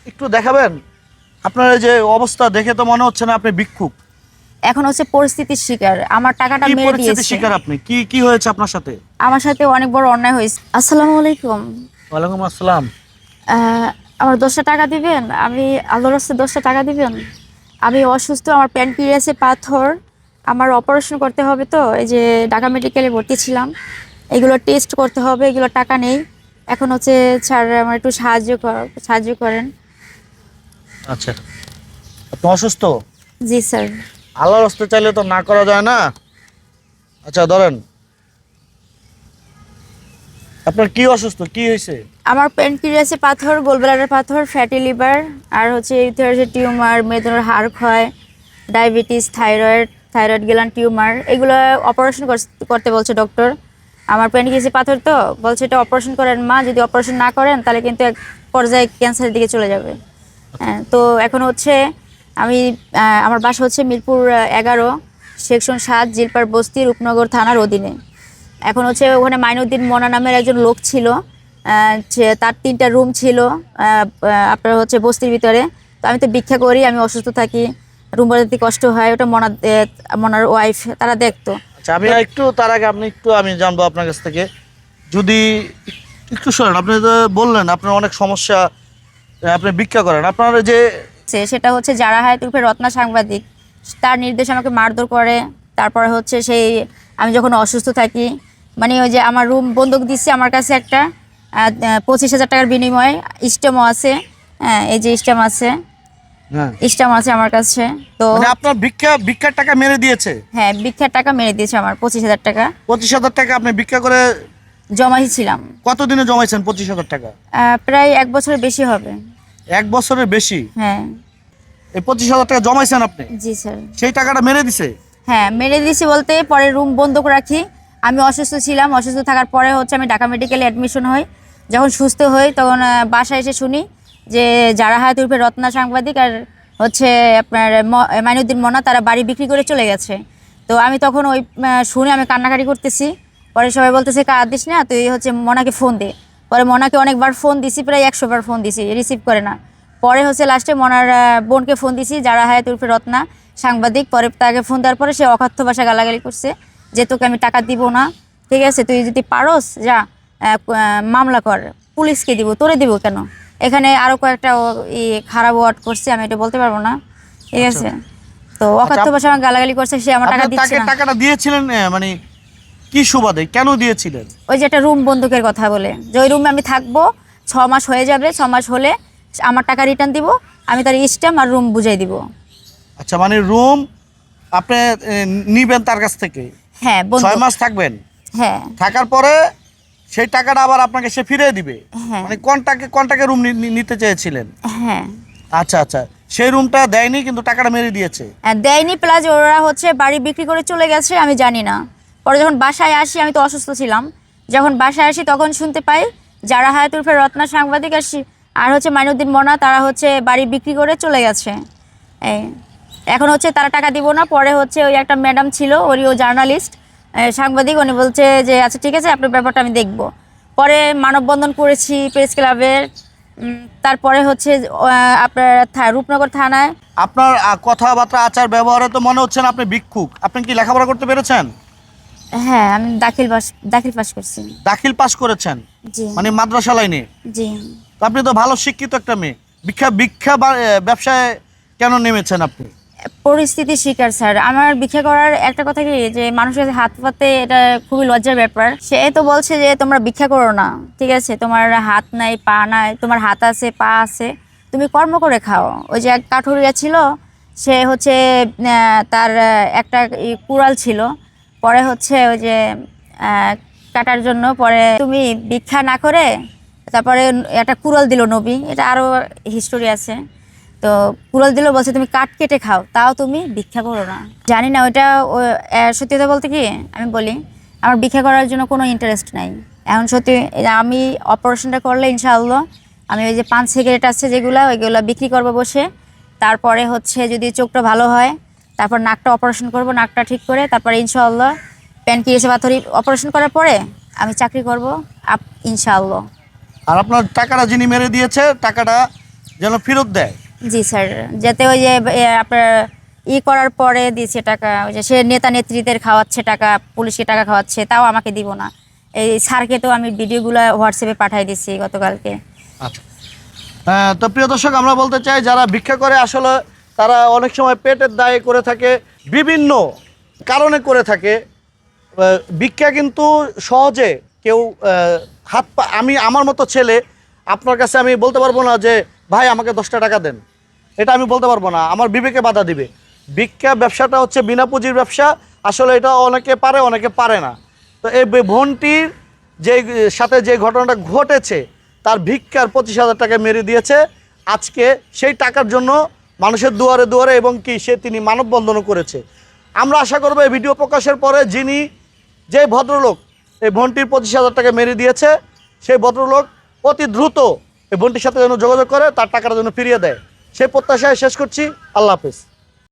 একটু দেখাবেন? আপনার এই যে অবস্থা দেখে তো মনে হচ্ছে না আপনি ভিক্ষুক। এখন হচ্ছে পরিস্থিতির শিকার। আমার টাকাটা কি মেরে পরিস্থিতির দিয়েছে। শিকার আপনি? কি হয়েছে আপনার সাথে? আমার সাথে অনেক বড় অন্যায় হয়েছে। আসসালামু আলাইকুম। ওয়ালাইকুম আসসালাম। আহ, আমার 10টা টাকা দিবেন? আমি আল্লাহর রাস্তায় 10টা টাকা দিবেন। আমি অসুস্থ, আমার প্যানক্রিয়াসে পাথর, আমার অপারেশন করতে হবে, তো এই যে ঢাকা মেডিকেলে ভর্তি ছিলাম, এগুলো টেস্ট করতে হবে, এগুলো টাকা নেই। এখন হচ্ছে স্যার আমার একটু সাহায্য করেন। আচ্ছা, আপনি অসুস্থ? জি স্যার। আল্লাহর রাস্তায় চাইলে তো না করা যায় না। আচ্ছা ধরেন, আপনার কি অসুস্থ, কি হয়েছে? আমার প্যানক্রিয়াসে পাথর, গোলব্লাডার পাথর, ফ্যাটি লিভার, আর হচ্ছে ইউথেরাসের টিউমার, মেদুলার হাড় ক্ষয়, ডায়াবেটিস, থাইরয়েড গ্ল্যান্ড টিউমার, এগুলো অপারেশন করতে বলছে ডক্টর। আমার প্যানক্রিয়াসে পাথর, তো বলছে এটা অপারেশন করেন মা, যদি অপারেশন না করেন তাহলে কিন্তু এক পর্যায়ে ক্যান্সারের দিকে চলে যাবে। হ্যাঁ, তো এখন হচ্ছে আমি আমার বাসা হচ্ছে মিরপুর 11, সেকশন 7, জিলপার বস্তি, রূপনগর থানার অধীনে। এখন হচ্ছে ওখানে মাইনুদ্দিন মোনা নামের একজন লোক ছিল। তার 3টা রুম ছিল আপনার হচ্ছে বস্তির ভিতরে। তো আমি তো ভিক্ষা করি, আমি অসুস্থ থাকি, রুম বানাতে কষ্ট হয়, ওটা মনার ওয়াইফ তারা দেখতো। আচ্ছা, আমি একটু তার আগে আমি জানবো আপনার কাছ থেকে, যদি একটু শোনেন। আপনি তো বললেন আপনার অনেক সমস্যা, আপনি ভিক্ষা করেন। আপনার যে সেটা হচ্ছে যারা হায়াত উর্ফে রত্না সাংবাদিক, তার নির্দেশ আমাকে মারধর করে। তারপরে হচ্ছে সেই আমি যখন অসুস্থ থাকি, মানে ওই যে আমার রুম বন্ধক দিচ্ছে আমার কাছে একটা 25,000 টাকার বিনিময়ে। স্টেমও আছে, হ্যাঁ এই যে স্টেম আছে, হ্যাঁ, স্টেম আছে আমার কাছে। তো মানে আপনার ভিক্ষার টাকা মেরে দিয়েছে? হ্যাঁ, ভিক্ষার টাকা মেরে দিয়েছে আমার 25,000 টাকা। 25,000 টাকা আপনি ভিক্ষা করে জমাইছিলাম। কতদিনে জমাইছেন 25,000 টাকা? প্রায় 1 বছরের বেশি হবে। 1 বছরের বেশি? হ্যাঁ। এই 25,000 টাকা জমাইছেন আপনি? জি স্যার। সেই টাকাটা মেরে দিছে? হ্যাঁ, মেরে দিয়েছি বলতে পরে রুম বন্ধক রাখি। আমি অসুস্থ ছিলাম, অসুস্থ থাকার পরে হচ্ছে আমি ঢাকা মেডিকেলে অ্যাডমিশন হই। যখন সুস্থ হই তখন বাসায় এসে শুনি যে যারা হায়াত উর্ফে রত্না সাংবাদিক আর হচ্ছে আপনার মাইনুদ্দিন মোনা, তারা বাড়ি বিক্রি করে চলে গেছে। তো আমি তখন ওই শুনে আমি কান্নাকাটি করতেছি। পরে সবাই বলতেছে কাঁদিস না, তুই হচ্ছে মোনাকে ফোন দে। পরে মোনাকে অনেকবার ফোন দিছি, প্রায় 100 বার ফোন দিছি, রিসিভ করে না। পরে হচ্ছে লাস্টে মোনার বোনকে ফোন দিছি, যারা হায়াত উর্ফে রত্না সাংবাদিক। পরে তাকে ফোন দেওয়ার পরে সে অকথ্য ভাষা গালাগালি করছে যে তোকে আমি টাকা দিব না, ঠিক আছে, তুই যদি পারস যা মামলা কর, পুলিশকে দিব, তোরে দিব কেন। এখানে আরও কয়েকটা খারাপ ওয়ার্ড করছে, আমি এটা বলতে পারবো না, ঠিক আছে। তো অকথ্য ভাষা আমার গালাগালি করছে, সে আমার টাকা আপনি দিচ্ছে তাকে না। টাকাটা দিয়েছিলেন মানে কি সুবাদে, কেন দিয়েছিলেন? ওই যে একটা রুম বন্ধকের কথা বলে, যে ওই রুমে আমি থাকবো, 6 মাস হয়ে যাবে, 6 মাস হলে আমার টাকা রিটার্ন দিব, আমি তার স্ট্যাম্প আর রুম বুঝাই দিব। আচ্ছা, মানে রুম আপনি নিবেন তার কাছ থেকে? হ্যাঁ, 6 বন্ধক। মাস থাকবেন? হ্যাঁ। থাকার পরে সেই টাকাটা আবার আপনাকে সে ফিরিয়ে দিবে? হ্যাঁ। মানে কোনটাকে রুম নিতে চেয়েছিলেন? হ্যাঁ। আচ্ছা আচ্ছা, সেই রুমটা দেয়নি কিন্তু টাকাটা মেরে দিয়েছে? দেয়নি, প্লাস ওরা হচ্ছে বাড়ি বিক্রি করে চলে গেছে, আমি জানি না। পরে যখন বাসায় আসি, আমি তো অসুস্থ ছিলাম, যখন বাসায় আসি তখন শুনতে পাই যারা হায়াত উর্ফে রত্না সাংবাদিক আর হচ্ছে মাইনুদ্দিন মোনা, তারা হচ্ছে বাড়ি বিক্রি করে চলে গেছে। এই এখন হচ্ছে তারা টাকা দিব না। পরে হচ্ছে ওই একটা ম্যাডাম ছিল, ও জার্নালিস্ট সাংবাদিক, উনি বলছে যে আচ্ছা ঠিক আছে, আপনার ব্যাপারটা আমি দেখব। পরে মানববন্ধন করেছি প্রেস ক্লাবের। তারপরে হচ্ছে আপনার রূপনগর থানায়। আপনার কথাবার্তা, আচার ব্যবহারে তো মনে হচ্ছে না আপনি ভিক্ষুক। আপনি কি লেখাপড়া করতে পেরেছেন? হ্যাঁ, আমি দাখিল পাস করছি। দাখিল পাস করেছেন? জি। মানে মাদ্রাসা লাইনে? জি। তো আপনি তো ভালো শিক্ষিত একটা মেয়ে, ভিক্ষা ব্যবসায় কেন নেমেছেন আপনি? পরিস্থিতির শিকার স্যার। আমার ভিক্ষা করার একটা কথা কি, যে মানুষের কাছে হাত পাতে এটা খুবই লজ্জার ব্যাপার। সে তো বলছে যে তোমরা ভিক্ষা করো না, ঠিক আছে, তোমার হাত নাই পা নাই, তোমার হাত আছে পা আছে, তুমি কর্ম করে খাও। ওই যে এক কাঠুরিয়া ছিল, সে হচ্ছে তার একটা কুড়াল ছিল, পরে হচ্ছে ওই যে কাটার জন্য, পরে তুমি ভিক্ষা না করে তারপরে একটা কুড়াল দিল নবী, এটা আরও হিস্টোরি আছে। তো কুড়াল দিল, বলছে তুমি কাঠ কেটে খাও, তাও তুমি ভিক্ষা করো না। জানি না ওইটা সত্যি কথা বলতে কি, আমি বলি আমার ভিক্ষা করার জন্য কোনো ইন্টারেস্ট নাই। এখন সত্যি আমি অপারেশনটা করলে ইনশাআল্লাহ আমি ওই যে 5 সিগারেট আছে যেগুলো, ওইগুলো বিক্রি করবো বসে। তারপরে হচ্ছে যদি চোখটা ভালো হয়, তারপর নাকটা অপারেশন করব, নাকটা ঠিক করে তারপরে ইনশাআল্লাহ প্যানক্রিয়াসে পাথরি অপারেশন করার পরে আমি চাকরি করব ইনশাআল্লাহ। আর আপনার টাকাটা যিনি মেরে দিয়েছে, টাকাটা যেন ফেরত দেয়। জি স্যার, যাতে ওই যে আপনার করার পরে দিচ্ছে টাকা, ওই যে সে নেতা নেত্রীদের খাওয়াচ্ছে টাকা, পুলিশকে টাকা খাওয়াচ্ছে, তাও আমাকে দিব না। এই স্যারকে তো আমি ভিডিওগুলো হোয়াটসঅ্যাপে পাঠিয়ে দিচ্ছি গতকালকে। আচ্ছা, তো প্রিয় দর্শক, আমরা বলতে চাই যারা ভিক্ষা করে আসলে তারা অনেক সময় পেটের দায়ে করে থাকে, বিভিন্ন কারণে করে থাকে। ভিক্ষা কিন্তু সহজে কেউ হাত পা, আমি আমার মতো ছেলে আপনার কাছে আমি বলতে পারবো না যে ভাই আমাকে 10টা টাকা দেন, এটা আমি বলতে পারবো না, আমার বিবেকে বাধা দিবে। ভিক্ষা ব্যবসাটা হচ্ছে বিনা পুঁজির ব্যবসা, আসলে এটা অনেকে পারে অনেকে পারে না। তো এই বোনটির যে সাথে যে ঘটনাটা ঘটেছে, তার ভিক্ষার 25,000 টাকা মেরে দিয়েছে। আজকে সেই টাকার জন্য মানুষের দুয়ারে দুয়ারে এবং তিনি মানববন্ধনও করেছে। আমরা আশা করবো এই ভিডিও প্রকাশের পরে যে ভদ্রলোক এই বোনটির 25,000 টাকা মেরে দিয়েছে, সেই ভদ্রলোক অতি দ্রুত এই বোনটির সাথে যেন যোগাযোগ করে, তার টাকাটা যেন ফিরিয়ে দেয়, সেই প্রত্যাশায় শেষ করছি। আল্লাহ হাফেজ।